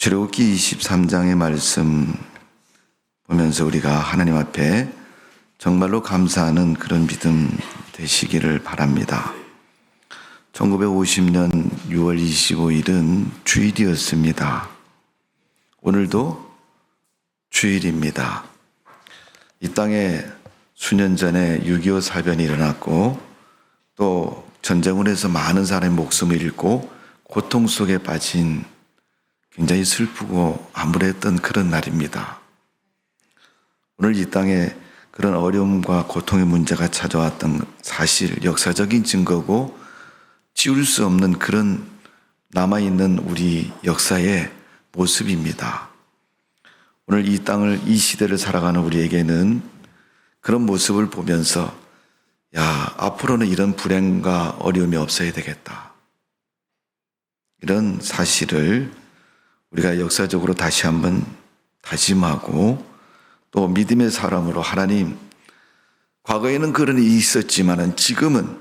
출애굽기 23장의 말씀 보면서 우리가 하나님 앞에 정말로 감사하는 그런 믿음 되시기를 바랍니다. 1950년 6월 25일은 주일이었습니다. 오늘도 주일입니다. 이 땅에 수년 전에 6.25 사변이 일어났고 또 전쟁을 해서 많은 사람의 목숨을 잃고 고통 속에 빠진 굉장히 슬프고 암울했던 그런 날입니다. 오늘 이 땅에 그런 어려움과 고통의 문제가 찾아왔던 사실, 역사적인 증거고 지울 수 없는 그런 남아있는 우리 역사의 모습입니다. 오늘 이 땅을, 이 시대를 살아가는 우리에게는 그런 모습을 보면서 앞으로는 이런 불행과 어려움이 없어야 되겠다. 이런 사실을 우리가 역사적으로 다시 한번 다짐하고 또 믿음의 사람으로 하나님, 과거에는 그런 일이 있었지만 지금은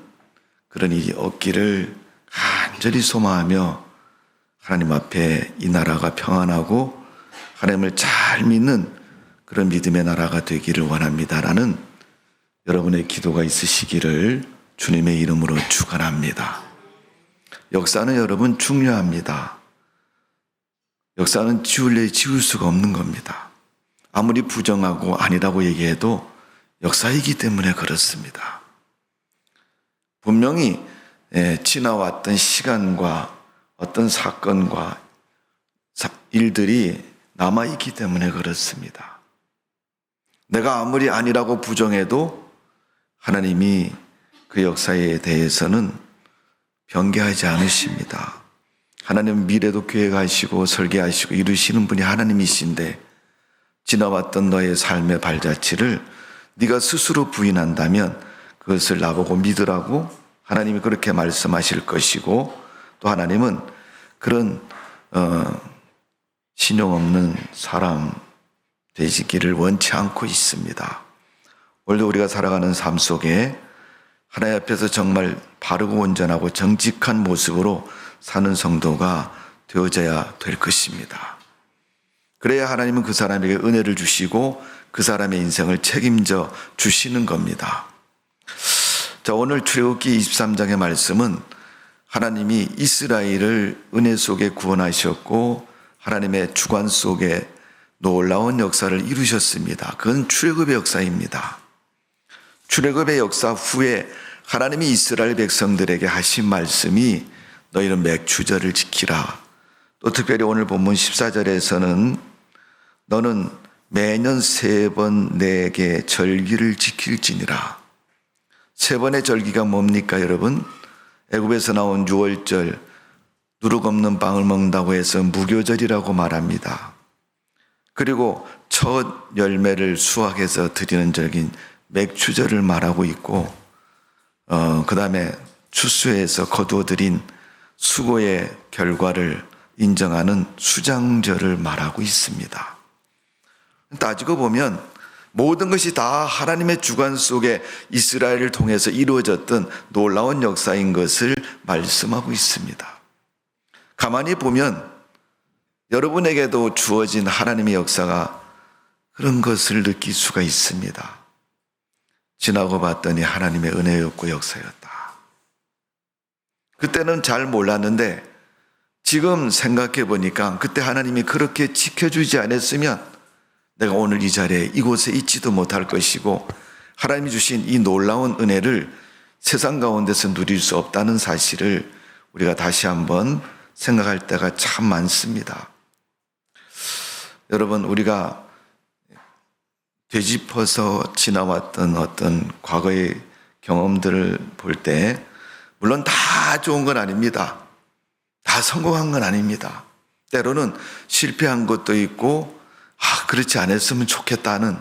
그런 일이 없기를 간절히 소망하며 하나님 앞에 이 나라가 평안하고 하나님을 잘 믿는 그런 믿음의 나라가 되기를 원합니다라는 여러분의 기도가 있으시기를 주님의 이름으로 축원합니다. 역사는 여러분 중요합니다. 역사는 지울 수가 없는 겁니다. 아무리 부정하고 아니라고 얘기해도 역사이기 때문에 그렇습니다. 분명히 지나왔던 시간과 어떤 사건과 일들이 남아있기 때문에 그렇습니다. 내가 아무리 아니라고 부정해도 하나님이 그 역사에 대해서는 변개하지 않으십니다. 하나님은 미래도 계획하시고 설계하시고 이루시는 분이 하나님이신데 지나왔던 너의 삶의 발자취를 네가 스스로 부인한다면 그것을 나보고 믿으라고 하나님이 그렇게 말씀하실 것이고 또 하나님은 그런 신용 없는 사람 되시기를 원치 않고 있습니다. 오늘도 우리가 살아가는 삶 속에 하나님 앞에서 정말 바르고 온전하고 정직한 모습으로 사는 성도가 되어져야 될 것입니다. 그래야 하나님은 그 사람에게 은혜를 주시고 그 사람의 인생을 책임져 주시는 겁니다. 자, 오늘 출애굽기 23장의 말씀은 하나님이 이스라엘을 은혜 속에 구원하셨고 하나님의 주관 속에 놀라운 역사를 이루셨습니다. 그건 출애굽의 역사입니다. 출애굽의 역사 후에 하나님이 이스라엘 백성들에게 하신 말씀이 너희는 맥추절을 지키라. 또 특별히 오늘 본문 14절에서는 너는 매년 3번 내게 절기를 지킬지니라. 3번의 절기가 뭡니까 여러분? 애굽에서 나온 6월절 누룩 없는 빵을 먹는다고 해서 무교절이라고 말합니다. 그리고 첫 열매를 수확해서 드리는 절기인 맥추절을 말하고 있고 그 다음에 추수해서 거두어들인 수고의 결과를 인정하는 수장절을 말하고 있습니다. 따지고 보면 모든 것이 다 하나님의 주관 속에 이스라엘을 통해서 이루어졌던 놀라운 역사인 것을 말씀하고 있습니다. 가만히 보면 여러분에게도 주어진 하나님의 역사가 그런 것을 느낄 수가 있습니다. 지나고 봤더니 하나님의 은혜였고 역사였다. 그때는 잘 몰랐는데 지금 생각해 보니까 그때 하나님이 그렇게 지켜주지 않았으면 내가 오늘 이 자리에 이곳에 있지도 못할 것이고 하나님이 주신 이 놀라운 은혜를 세상 가운데서 누릴 수 없다는 사실을 우리가 다시 한번 생각할 때가 참 많습니다. 여러분, 우리가 되짚어서 지나왔던 어떤 과거의 경험들을 볼 때 물론 다 좋은 건 아닙니다. 다 성공한 건 아닙니다. 때로는 실패한 것도 있고 그렇지 않았으면 좋겠다는,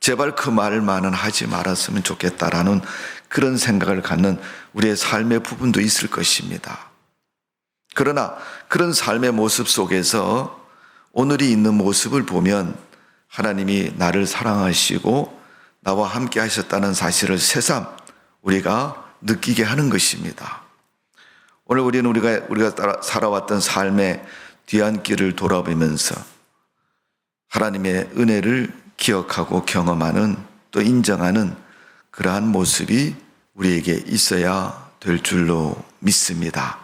제발 그 말만은 하지 말았으면 좋겠다라는 그런 생각을 갖는 우리의 삶의 부분도 있을 것입니다. 그러나 그런 삶의 모습 속에서 오늘이 있는 모습을 보면 하나님이 나를 사랑하시고 나와 함께 하셨다는 사실을 새삼 우리가 느끼게 하는 것입니다. 오늘 우리가 살아왔던 삶의 뒤안길을 돌아보면서 하나님의 은혜를 기억하고 경험하는, 또 인정하는 그러한 모습이 우리에게 있어야 될 줄로 믿습니다.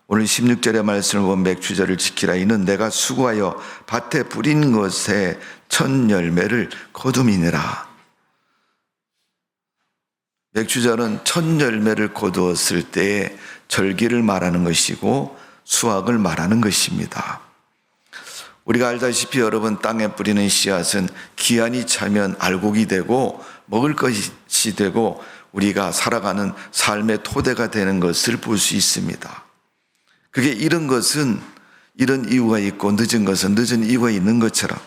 오늘 16절의 말씀을 보면 맥추자를 지키라. 이는 내가 수고하여 밭에 뿌린 것에 첫 열매를 거둠이니라. 맥추자는 첫 열매를 거두었을 때의 절기를 말하는 것이고 수확을 말하는 것입니다. 우리가 알다시피 여러분, 땅에 뿌리는 씨앗은 기한이 차면 알곡이 되고 먹을 것이 되고 우리가 살아가는 삶의 토대가 되는 것을 볼 수 있습니다. 그게 이른 것은 이런 이유가 있고 늦은 것은 늦은 이유가 있는 것처럼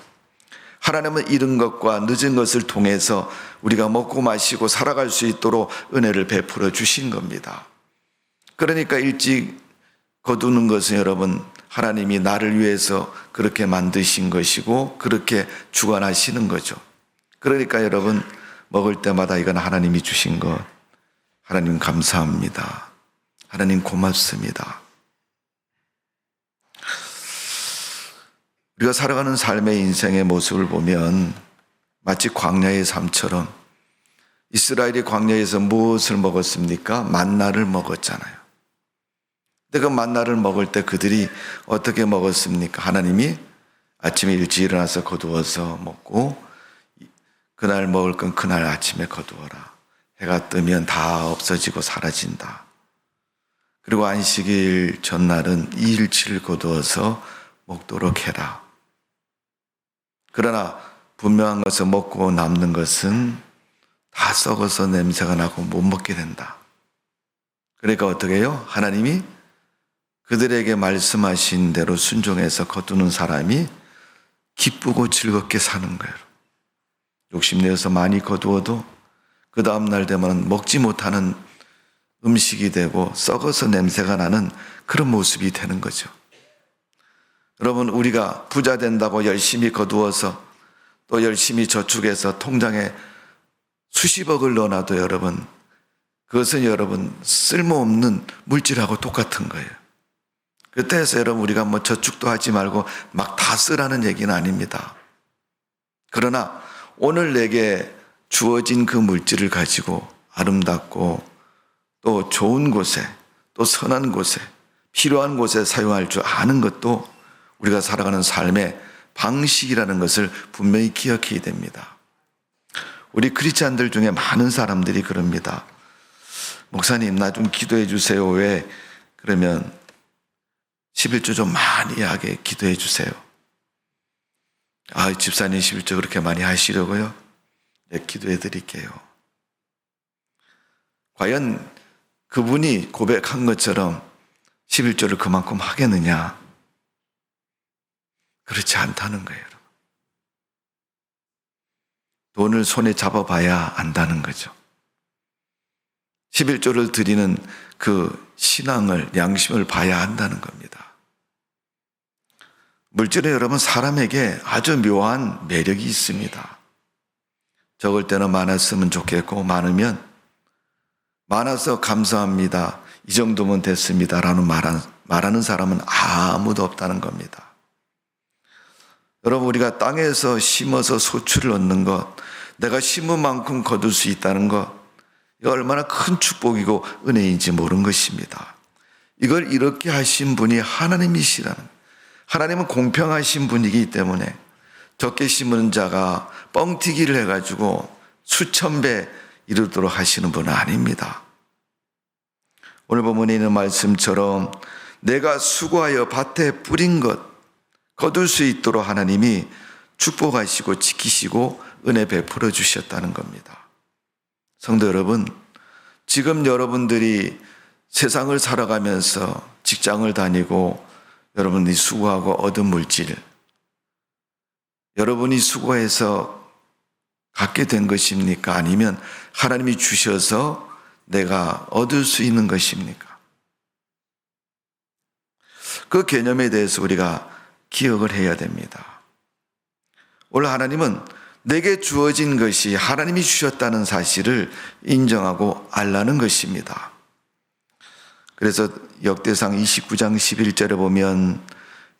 하나님은 이른 것과 늦은 것을 통해서 우리가 먹고 마시고 살아갈 수 있도록 은혜를 베풀어 주신 겁니다. 그러니까 일찍 거두는 것은 여러분, 하나님이 나를 위해서 그렇게 만드신 것이고 그렇게 주관하시는 거죠. 그러니까 여러분, 먹을 때마다 이건 하나님이 주신 것, 하나님 감사합니다. 하나님 고맙습니다. 우리가 살아가는 삶의 인생의 모습을 보면 마치 광야의 삶처럼 이스라엘이 광야에서 무엇을 먹었습니까? 만나를 먹었잖아요. 근데 그 만나를 먹을 때 그들이 어떻게 먹었습니까? 하나님이 아침에 일찍 일어나서 거두어서 먹고 그날 먹을 건 그날 아침에 거두어라. 해가 뜨면 다 없어지고 사라진다. 그리고 안식일 전날은 이 일치를 거두어서 먹도록 해라. 그러나 분명한 것은 먹고 남는 것은 다 썩어서 냄새가 나고 못 먹게 된다. 그러니까 어떻게 해요? 하나님이 그들에게 말씀하신 대로 순종해서 거두는 사람이 기쁘고 즐겁게 사는 거예요. 욕심내어서 많이 거두어도 그 다음날 되면 먹지 못하는 음식이 되고 썩어서 냄새가 나는 그런 모습이 되는 거죠. 여러분, 우리가 부자 된다고 열심히 거두어서 또 열심히 저축해서 통장에 수십억을 넣어놔도 여러분, 그것은 여러분 쓸모없는 물질하고 똑같은 거예요. 그때에서 여러분, 우리가 뭐 저축도 하지 말고 막 다 쓰라는 얘기는 아닙니다. 그러나 오늘 내게 주어진 그 물질을 가지고 아름답고 또 좋은 곳에, 또 선한 곳에, 필요한 곳에 사용할 줄 아는 것도 우리가 살아가는 삶의 방식이라는 것을 분명히 기억해야 됩니다. 우리 크리스찬들 중에 많은 사람들이 그럽니다. 목사님, 나 좀 기도해 주세요. 왜? 그러면 11조 좀 많이 하게 기도해 주세요. 아, 집사님 11조 그렇게 많이 하시려고요? 네, 기도해 드릴게요. 과연 그분이 고백한 것처럼 11조를 그만큼 하겠느냐? 그렇지 않다는 거예요. 돈을 손에 잡아봐야 안다는 거죠. 11조를 드리는 그 신앙을, 양심을 봐야 한다는 겁니다. 물질에 여러분, 사람에게 아주 묘한 매력이 있습니다. 적을 때는 많았으면 좋겠고, 많으면 많아서 감사합니다, 이 정도면 됐습니다 라는 말하는 사람은 아무도 없다는 겁니다. 여러분, 우리가 땅에서 심어서 소출을 얻는 것, 내가 심은 만큼 거둘 수 있다는 것, 이거 얼마나 큰 축복이고 은혜인지 모르는 것입니다. 이걸 이렇게 하신 분이 하나님이시라는, 하나님은 공평하신 분이기 때문에 적게 심은 자가 뻥튀기를 해가지고 수천 배 이루도록 하시는 분은 아닙니다. 오늘 본문에 있는 말씀처럼 내가 수고하여 밭에 뿌린 것 거둘 수 있도록 하나님이 축복하시고 지키시고 은혜 베풀어 주셨다는 겁니다. 성도 여러분, 지금 여러분들이 세상을 살아가면서 직장을 다니고 여러분이 수고하고 얻은 물질, 여러분이 수고해서 갖게 된 것입니까? 아니면 하나님이 주셔서 내가 얻을 수 있는 것입니까? 그 개념에 대해서 우리가 기억을 해야 됩니다. 오늘 하나님은 내게 주어진 것이 하나님이 주셨다는 사실을 인정하고 알라는 것입니다. 그래서 역대상 29장 11절에 보면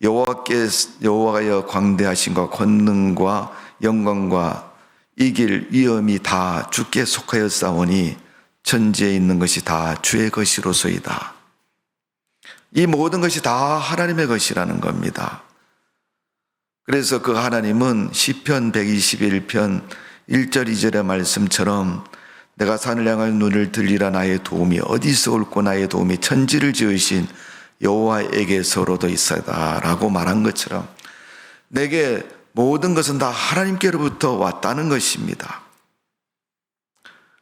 여호와여 광대하심과 권능과 영광과 이길 위엄이 다 주께 속하였사오니 천지에 있는 것이 다 주의 것이로소이다. 이 모든 것이 다 하나님의 것이라는 겁니다. 그래서 그 하나님은 시편 121편 1절 2절의 말씀처럼 내가 산을 향하여 눈을 들리라 나의 도움이 어디서 올꼬 나의 도움이 천지를 지으신 여호와에게서로도 있어다 라고 말한 것처럼 내게 모든 것은 다 하나님께로부터 왔다는 것입니다.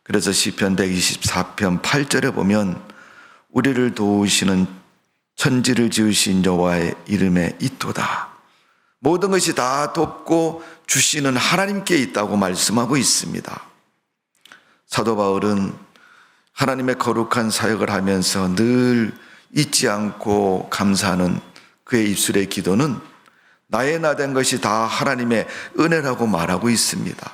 그래서 시편 124편 8절에 보면 우리를 도우시는 천지를 지으신 여호와의 이름에 있도다. 모든 것이 다 돕고 주시는 하나님께 있다고 말씀하고 있습니다. 사도 바울은 하나님의 거룩한 사역을 하면서 늘 잊지 않고 감사하는 그의 입술의 기도는 나의 나된 것이 다 하나님의 은혜라고 말하고 있습니다.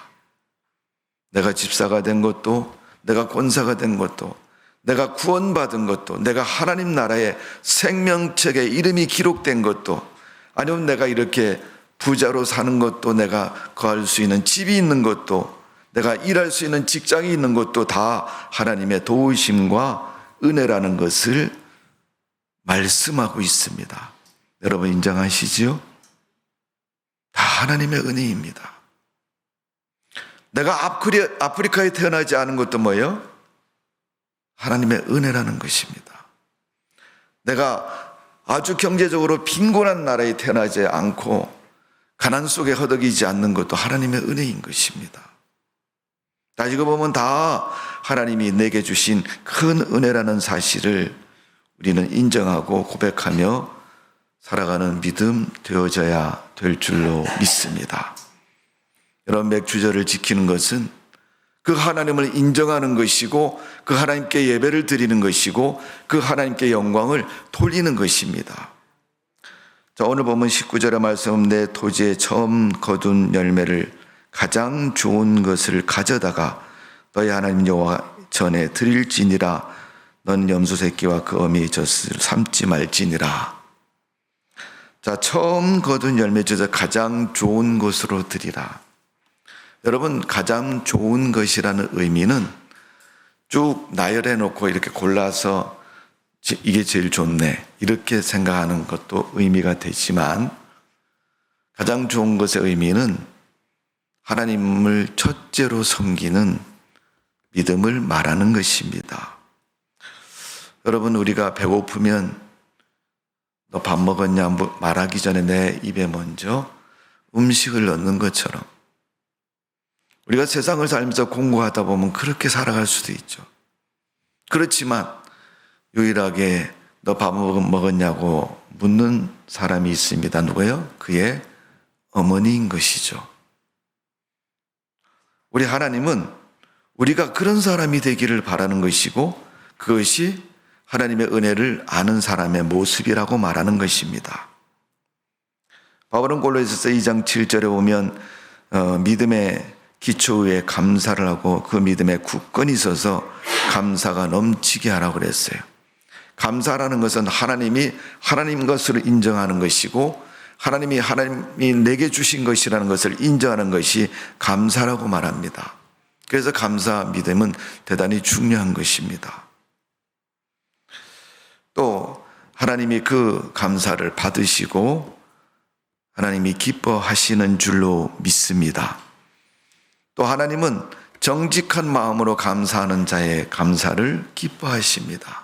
내가 집사가 된 것도, 내가 권사가 된 것도, 내가 구원받은 것도, 내가 하나님 나라의 생명책에 이름이 기록된 것도, 아니면 내가 이렇게 부자로 사는 것도, 내가 거할 수 있는 집이 있는 것도, 내가 일할 수 있는 직장이 있는 것도 다 하나님의 도우심과 은혜라는 것을 말씀하고 있습니다. 여러분 인정하시지요? 다 하나님의 은혜입니다. 내가 아프리카에 태어나지 않은 것도 뭐예요? 하나님의 은혜라는 것입니다. 내가 아주 경제적으로 빈곤한 나라에 태어나지 않고 가난 속에 허덕이지 않는 것도 하나님의 은혜인 것입니다. 따지고 보면 다 하나님이 내게 주신 큰 은혜라는 사실을 우리는 인정하고 고백하며 살아가는 믿음 되어져야 될 줄로 믿습니다. 여러분, 맥주절을 지키는 것은 그 하나님을 인정하는 것이고 그 하나님께 예배를 드리는 것이고 그 하나님께 영광을 돌리는 것입니다. 자, 오늘 보면 19절의 말씀, 내 토지에 처음 거둔 열매를 가장 좋은 것을 가져다가 너희 하나님 여호와 전에 드릴지니라. 넌 염소 새끼와 그 어미의 젖을 삼지 말지니라. 자, 처음 거둔 열매 중에서 가장 좋은 것으로 드리라. 여러분, 가장 좋은 것이라는 의미는 쭉 나열해 놓고 이렇게 골라서 이게 제일 좋네 이렇게 생각하는 것도 의미가 되지만, 가장 좋은 것의 의미는 하나님을 첫째로 섬기는 믿음을 말하는 것입니다. 여러분, 우리가 배고프면 너 밥 먹었냐 말하기 전에 내 입에 먼저 음식을 넣는 것처럼 우리가 세상을 살면서 공부하다 보면 그렇게 살아갈 수도 있죠. 그렇지만 유일하게 너 밥 먹었냐고 묻는 사람이 있습니다. 누구예요? 그의 어머니인 것이죠. 우리 하나님은 우리가 그런 사람이 되기를 바라는 것이고 그것이 하나님의 은혜를 아는 사람의 모습이라고 말하는 것입니다. 바울은 골로새서 2장 7절에 보면 믿음의 기초 위에 감사를 하고 그 믿음에 굳건히 있어서 감사가 넘치게 하라고 그랬어요. 감사라는 것은 하나님이 하나님 것으로 인정하는 것이고 하나님이 내게 주신 것이라는 것을 인정하는 것이 감사라고 말합니다. 그래서 감사 믿음은 대단히 중요한 것입니다. 또 하나님이 그 감사를 받으시고 하나님이 기뻐하시는 줄로 믿습니다. 또 하나님은 정직한 마음으로 감사하는 자의 감사를 기뻐하십니다.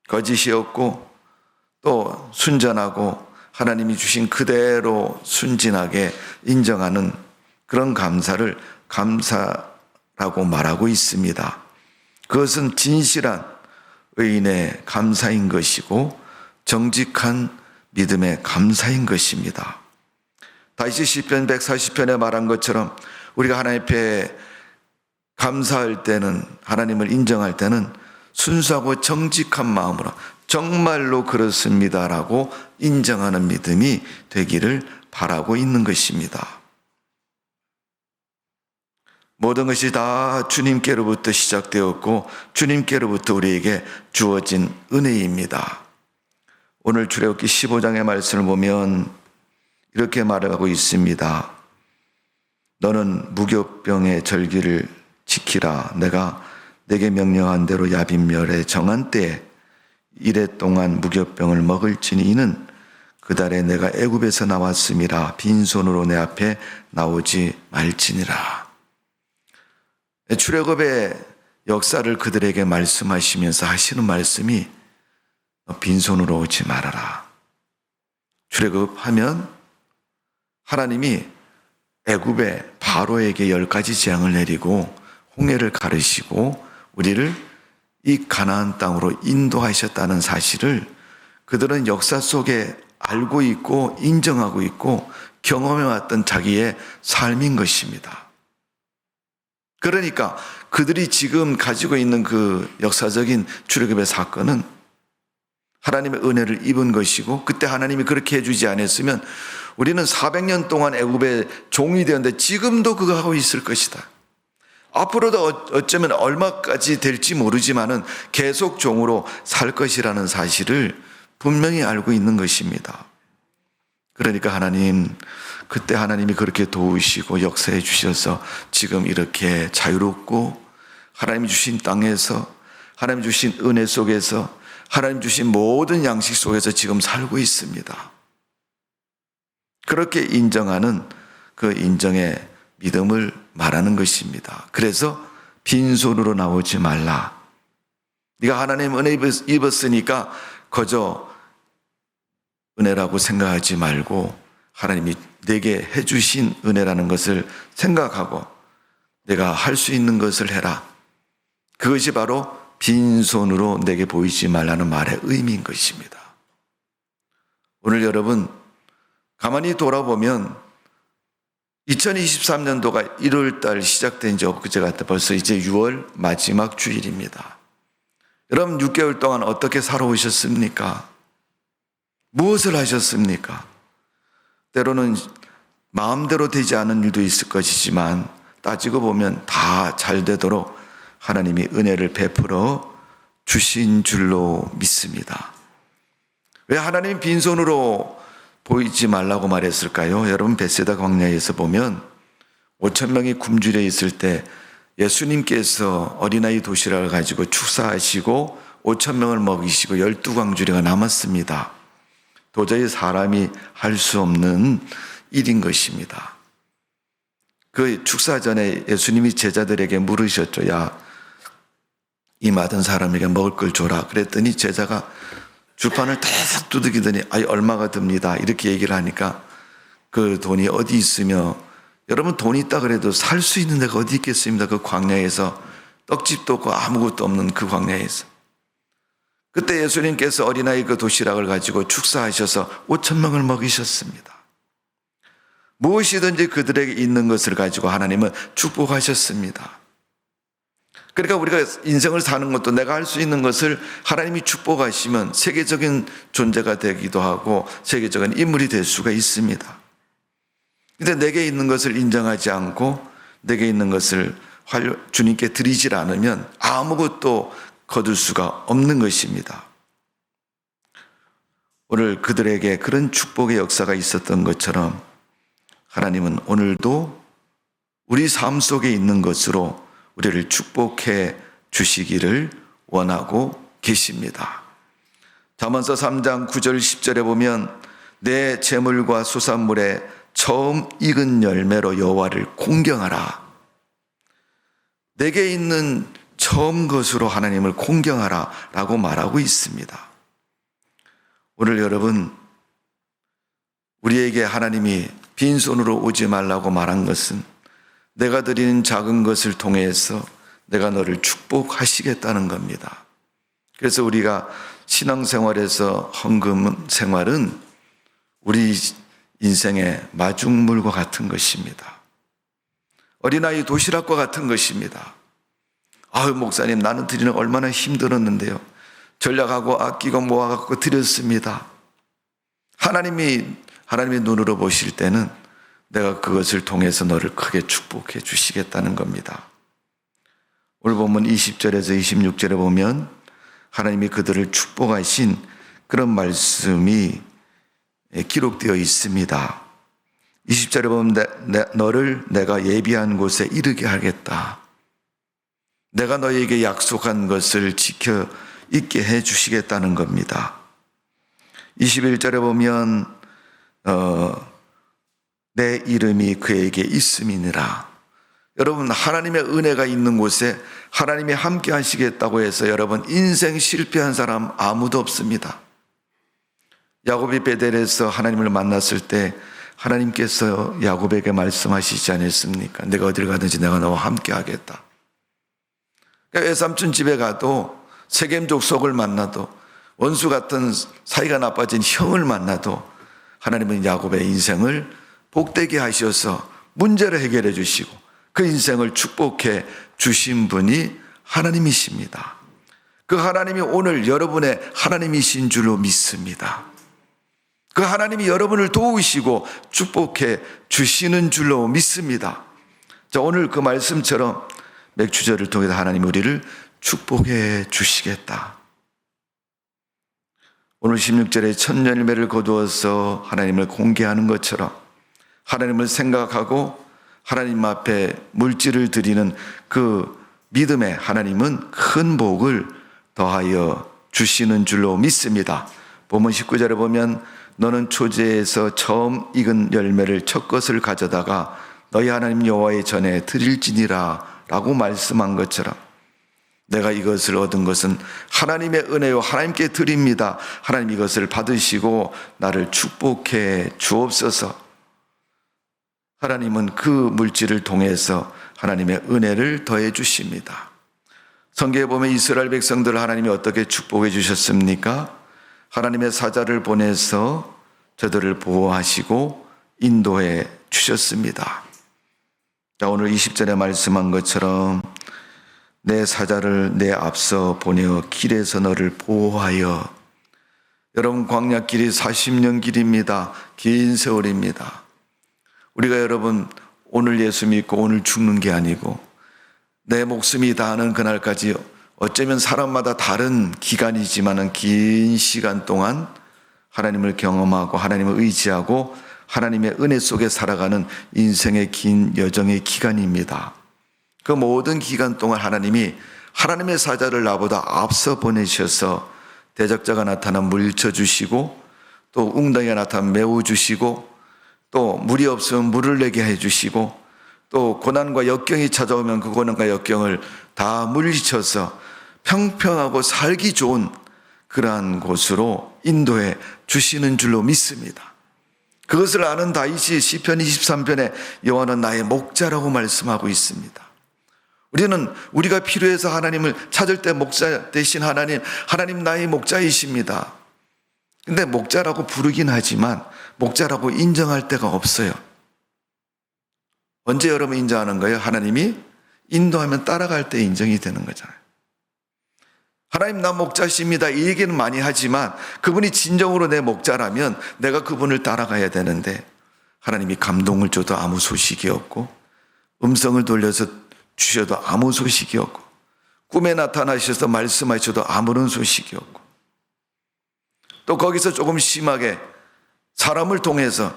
거짓이 없고 또 순전하고 하나님이 주신 그대로 순진하게 인정하는 그런 감사를 감사라고 말하고 있습니다. 그것은 진실한 의인의 감사인 것이고 정직한 믿음의 감사인 것입니다. 다시 시편 140편에 말한 것처럼 우리가 하나님 앞에 감사할 때는, 하나님을 인정할 때는 순수하고 정직한 마음으로 정말로 그렇습니다라고 인정하는 믿음이 되기를 바라고 있는 것입니다. 모든 것이 다 주님께로부터 시작되었고 주님께로부터 우리에게 주어진 은혜입니다. 오늘 출애굽기 15장의 말씀을 보면 이렇게 말하고 있습니다. 너는 무교병의 절기를 지키라. 내가 내게 명령한 대로 야빈멸에 정한 때에 이래 동안 무교병을 먹을지니 이는 그 달에 내가 애굽에서 나왔음이라 빈손으로 내 앞에 나오지 말지니라. 출애굽의 역사를 그들에게 말씀하시면서 하시는 말씀이 빈손으로 오지 말아라. 출애굽하면 하나님이 애굽의 바로에게 10가지 재앙을 내리고 홍해를 가르시고 우리를 이 가나안 땅으로 인도하셨다는 사실을 그들은 역사 속에 알고 있고 인정하고 있고 경험해왔던 자기의 삶인 것입니다. 그러니까 그들이 지금 가지고 있는 그 역사적인 출애굽의 사건은 하나님의 은혜를 입은 것이고, 그때 하나님이 그렇게 해주지 않았으면 우리는 400년 동안 애굽의 종이 되었는데 지금도 그거 하고 있을 것이다. 앞으로도 어쩌면 얼마까지 될지 모르지만은 계속 종으로 살 것이라는 사실을 분명히 알고 있는 것입니다. 그러니까 그때 하나님이 그렇게 도우시고 역사해 주셔서 지금 이렇게 자유롭고 하나님이 주신 땅에서, 하나님이 주신 은혜 속에서, 하나님 주신 모든 양식 속에서 지금 살고 있습니다. 그렇게 인정하는 그 인정의 믿음을 말하는 것입니다. 그래서 빈손으로 나오지 말라. 네가 하나님 은혜 입었으니까 거저 은혜라고 생각하지 말고 하나님이 내게 해주신 은혜라는 것을 생각하고 내가 할 수 있는 것을 해라. 그것이 바로 빈손으로 내게 보이지 말라는 말의 의미인 것입니다. 오늘 여러분 가만히 돌아보면 2023년도가 1월달 시작된 지 엊그제 같아 벌써 이제 6월 마지막 주일입니다. 여러분 6개월 동안 어떻게 살아오셨습니까? 무엇을 하셨습니까? 때로는 마음대로 되지 않은 일도 있을 것이지만 따지고 보면 다 잘 되도록 하나님이 은혜를 베풀어 주신 줄로 믿습니다. 왜 하나님이 빈손으로 보이지 말라고 말했을까요? 여러분 벳세다 광야에서 보면 5,000명이 굶주려 있을 때 예수님께서 어린아이 도시락을 가지고 축사하시고 5,000명을 먹이시고 12광주리가 남았습니다. 도저히 사람이 할 수 없는 일인 것입니다. 그 축사 전에 예수님이 제자들에게 물으셨죠. 야, 이 많은 사람에게 먹을 걸 줘라. 그랬더니 제자가 주판을 탁 두들기더니 얼마가 듭니다. 이렇게 얘기를 하니까 그 돈이 어디 있으며, 여러분 돈이 있다 그래도 살 수 있는 데가 어디 있겠습니까? 그 광야에서 떡집도 없고 아무것도 없는 그 광야에서. 그때 예수님께서 어린아이 그 도시락을 가지고 축사하셔서 5,000명을 먹이셨습니다. 무엇이든지 그들에게 있는 것을 가지고 하나님은 축복하셨습니다. 그러니까 우리가 인생을 사는 것도 내가 할 수 있는 것을 하나님이 축복하시면 세계적인 존재가 되기도 하고 세계적인 인물이 될 수가 있습니다. 근데 내게 있는 것을 인정하지 않고 내게 있는 것을 주님께 드리질 않으면 아무것도 거둘 수가 없는 것입니다. 오늘 그들에게 그런 축복의 역사가 있었던 것처럼 하나님은 오늘도 우리 삶 속에 있는 것으로 우리를 축복해 주시기를 원하고 계십니다. 잠언서 3장 9절 10절에 보면 내 재물과 수산물에 처음 익은 열매로 여호와를 공경하라. 내게 있는 처음 것으로 하나님을 공경하라 라고 말하고 있습니다. 오늘 여러분 우리에게 하나님이 빈손으로 오지 말라고 말한 것은 내가 드리는 작은 것을 통해서 내가 너를 축복하시겠다는 겁니다. 그래서 우리가 신앙생활에서 헌금 생활은 우리 인생의 마중물과 같은 것입니다. 어린아이 도시락과 같은 것입니다. 목사님 나는 드리는 거 얼마나 힘들었는데요. 전략하고 아끼고 모아갖고 드렸습니다. 하나님의 눈으로 보실 때는 내가 그것을 통해서 너를 크게 축복해 주시겠다는 겁니다. 오늘 본문 20절에서 26절에 보면 하나님이 그들을 축복하신 그런 말씀이 기록되어 있습니다. 20절에 보면 너를 내가 예비한 곳에 이르게 하겠다. 내가 너에게 약속한 것을 지켜 있게 해 주시겠다는 겁니다. 21절에 보면 내 이름이 그에게 있음이니라. 여러분, 하나님의 은혜가 있는 곳에 하나님이 함께 하시겠다고 해서 여러분 인생 실패한 사람 아무도 없습니다. 야곱이 베델에서 하나님을 만났을 때 하나님께서 야곱에게 말씀하시지 않았습니까? 내가 어딜 가든지 내가 너와 함께 하겠다. 그러니까 외삼촌 집에 가도 세겜 족속을 만나도 원수 같은 사이가 나빠진 형을 만나도 하나님은 야곱의 인생을 복되게 하셔서 문제를 해결해 주시고 그 인생을 축복해 주신 분이 하나님이십니다. 그 하나님이 오늘 여러분의 하나님이신 줄로 믿습니다. 그 하나님이 여러분을 도우시고 축복해 주시는 줄로 믿습니다. 자, 오늘 그 말씀처럼 맥주절을 통해서 하나님이 우리를 축복해 주시겠다. 오늘 16절에 첫 열매를 거두어서 하나님을 공개하는 것처럼 하나님을 생각하고 하나님 앞에 물질을 드리는 그 믿음에 하나님은 큰 복을 더하여 주시는 줄로 믿습니다. 본문 19절에 보면 너는 초제에서 처음 익은 열매를 첫 것을 가져다가 너희 하나님 여호와의 전에 드릴지니라 라고 말씀한 것처럼 내가 이것을 얻은 것은 하나님의 은혜요 하나님께 드립니다. 하나님 이것을 받으시고 나를 축복해 주옵소서. 하나님은 그 물질을 통해서 하나님의 은혜를 더해 주십니다. 성경에 보면 이스라엘 백성들을 하나님이 어떻게 축복해 주셨습니까? 하나님의 사자를 보내서 저들을 보호하시고 인도해 주셨습니다. 자, 오늘 20절에 말씀한 것처럼 내 사자를 내 앞서 보내어 길에서 너를 보호하여. 여러분, 광야길이 40년 길입니다. 긴 세월입니다. 우리가 여러분 오늘 예수 믿고 오늘 죽는 게 아니고 내 목숨이 다하는 그날까지 어쩌면 사람마다 다른 기간이지만은 긴 시간 동안 하나님을 경험하고 하나님을 의지하고 하나님의 은혜 속에 살아가는 인생의 긴 여정의 기간입니다. 그 모든 기간 동안 하나님이 하나님의 사자를 나보다 앞서 보내셔서 대적자가 나타나면 물리쳐 주시고 또 웅덩이가 나타나면 메워주시고 또 물이 없으면 물을 내게 해주시고 또 고난과 역경이 찾아오면 그 고난과 역경을 다 물리쳐서 평평하고 살기 좋은 그러한 곳으로 인도해 주시는 줄로 믿습니다. 그것을 아는 다윗이 시편 23편에 여호와는 나의 목자라고 말씀하고 있습니다. 우리는 우리가 필요해서 하나님을 찾을 때 목자 대신 하나님 나의 목자이십니다. 근데 목자라고 부르긴 하지만 목자라고 인정할 때가 없어요. 언제 여러분 인정하는 거예요? 하나님이 인도하면 따라갈 때 인정이 되는 거잖아요. 하나님 나 목자십니다 이 얘기는 많이 하지만 그분이 진정으로 내 목자라면 내가 그분을 따라가야 되는데 하나님이 감동을 줘도 아무 소식이 없고 음성을 돌려서 주셔도 아무 소식이 없고 꿈에 나타나셔서 말씀하셔도 아무런 소식이 없고 또 거기서 조금 심하게 사람을 통해서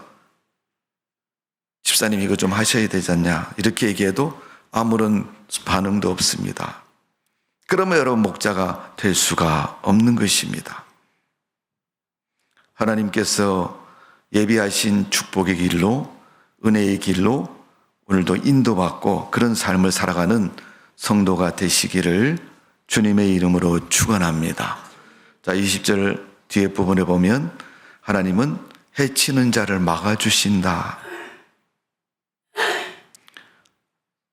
집사님 이거 좀 하셔야 되지 않냐 이렇게 얘기해도 아무런 반응도 없습니다. 그러면 여러분 목자가 될 수가 없는 것입니다. 하나님께서 예비하신 축복의 길로 은혜의 길로 오늘도 인도받고 그런 삶을 살아가는 성도가 되시기를 주님의 이름으로 축원합니다. 자, 20절 뒤에 부분에 보면 하나님은 해치는 자를 막아주신다.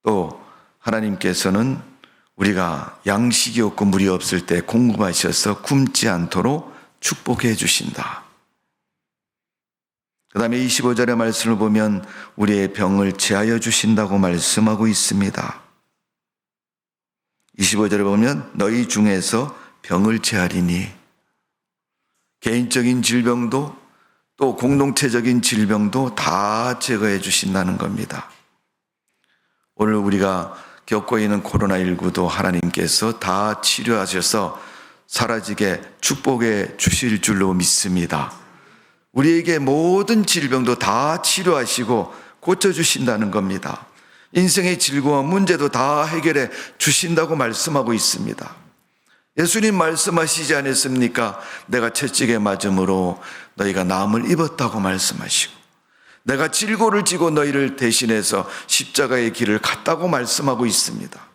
또 하나님께서는 우리가 양식이 없고 물이 없을 때 공급하셔서 굶지 않도록 축복해 주신다. 그 다음에 25절의 말씀을 보면 우리의 병을 제하여 주신다고 말씀하고 있습니다. 25절에 보면 너희 중에서 병을 제하리니 개인적인 질병도 또 공동체적인 질병도 다 제거해 주신다는 겁니다. 오늘 우리가 겪고 있는 코로나19도 하나님께서 다 치료하셔서 사라지게 축복해 주실 줄로 믿습니다. 우리에게 모든 질병도 다 치료하시고 고쳐주신다는 겁니다. 인생의 즐거운 문제도 다 해결해 주신다고 말씀하고 있습니다. 예수님 말씀하시지 않았습니까? 내가 채찍에 맞음으로 너희가 나음을 입었다고 말씀하시고, 내가 질고를 지고 너희를 대신해서 십자가의 길을 갔다고 말씀하고 있습니다.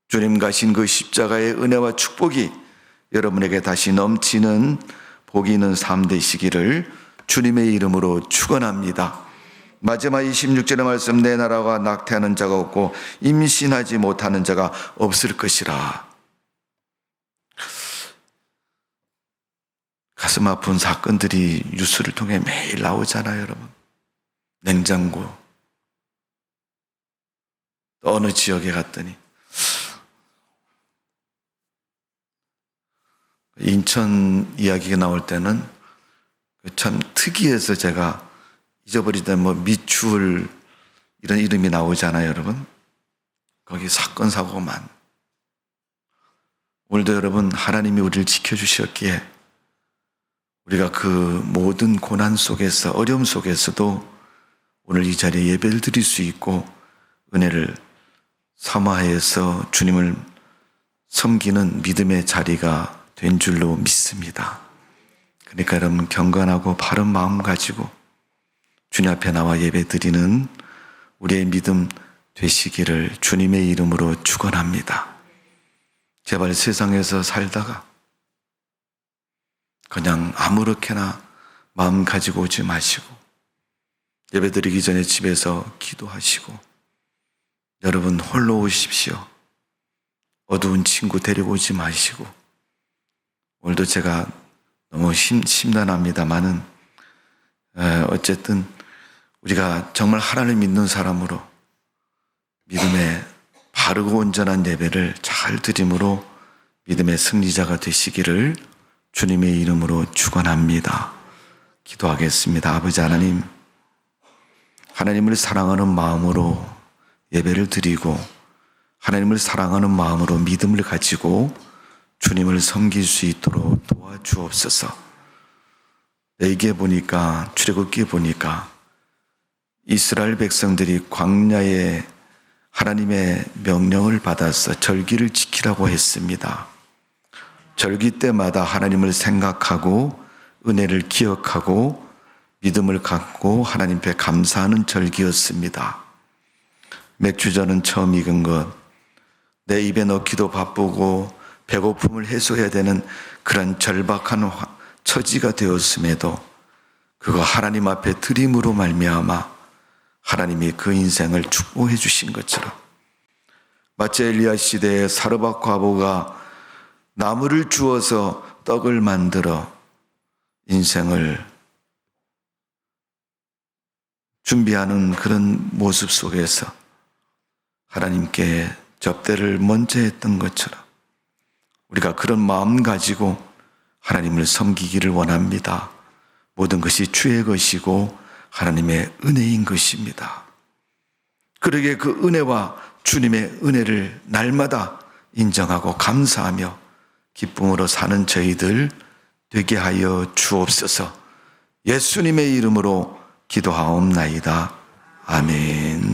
주님 가신 그 십자가의 은혜와 축복이 여러분에게 다시 넘치는 복이 있는 삶 되시기를 주님의 이름으로 축원합니다. 마지막 26절의 말씀, 내 나라가 낙태하는 자가 없고 임신하지 못하는 자가 없을 것이라. 가슴 아픈 사건들이 뉴스를 통해 매일 나오잖아요, 여러분. 냉장고, 또 어느 지역에 갔더니 인천 이야기가 나올 때는 참 특이해서 제가 잊어버리던 미추홀 이런 이름이 나오잖아요, 여러분. 거기 사건 사고만. 오늘도 여러분, 하나님이 우리를 지켜주셨기에 우리가 그 모든 고난 속에서, 어려움 속에서도 오늘 이 자리에 예배를 드릴 수 있고 은혜를 사모하여서 주님을 섬기는 믿음의 자리가 된 줄로 믿습니다. 그러니까 여러분, 경건하고 바른 마음 가지고 주님 앞에 나와 예배 드리는 우리의 믿음 되시기를 주님의 이름으로 축원합니다. 제발 세상에서 살다가 그냥 아무렇게나 마음 가지고 오지 마시고 예배 드리기 전에 집에서 기도하시고, 여러분 홀로 오십시오. 어두운 친구 데리고 오지 마시고. 오늘도 제가 너무 심란합니다만은 어쨌든 우리가 정말 하나님을 믿는 사람으로 믿음의 바르고 온전한 예배를 잘 드림으로 믿음의 승리자가 되시기를 주님의 이름으로 축원합니다. 기도하겠습니다. 아버지 하나님, 하나님을 사랑하는 마음으로 예배를 드리고 하나님을 사랑하는 마음으로 믿음을 가지고 주님을 섬길 수 있도록 도와주옵소서. 레위기에 보니까, 출애굽기에 보니까 이스라엘 백성들이 광야에 하나님의 명령을 받아서 절기를 지키라고 했습니다. 절기 때마다 하나님을 생각하고 은혜를 기억하고 믿음을 갖고 하나님 앞에 감사하는 절기였습니다. 맥주전은 처음 익은 것, 내 입에 넣기도 바쁘고 배고픔을 해소해야 되는 그런 절박한 처지가 되었음에도 그거 하나님 앞에 드림으로 말미암아 하나님이 그 인생을 축복해 주신 것처럼, 마치 엘리야 시대에 사르밧 과부가 나무를 주어서 떡을 만들어 인생을 준비하는 그런 모습 속에서 하나님께 접대를 먼저 했던 것처럼 우리가 그런 마음 가지고 하나님을 섬기기를 원합니다. 모든 것이 주의 것이고 하나님의 은혜인 것입니다. 그러기에 그 은혜와 주님의 은혜를 날마다 인정하고 감사하며 기쁨으로 사는 저희들 되게 하여 주옵소서. 예수님의 이름으로 기도하옵나이다. 아멘.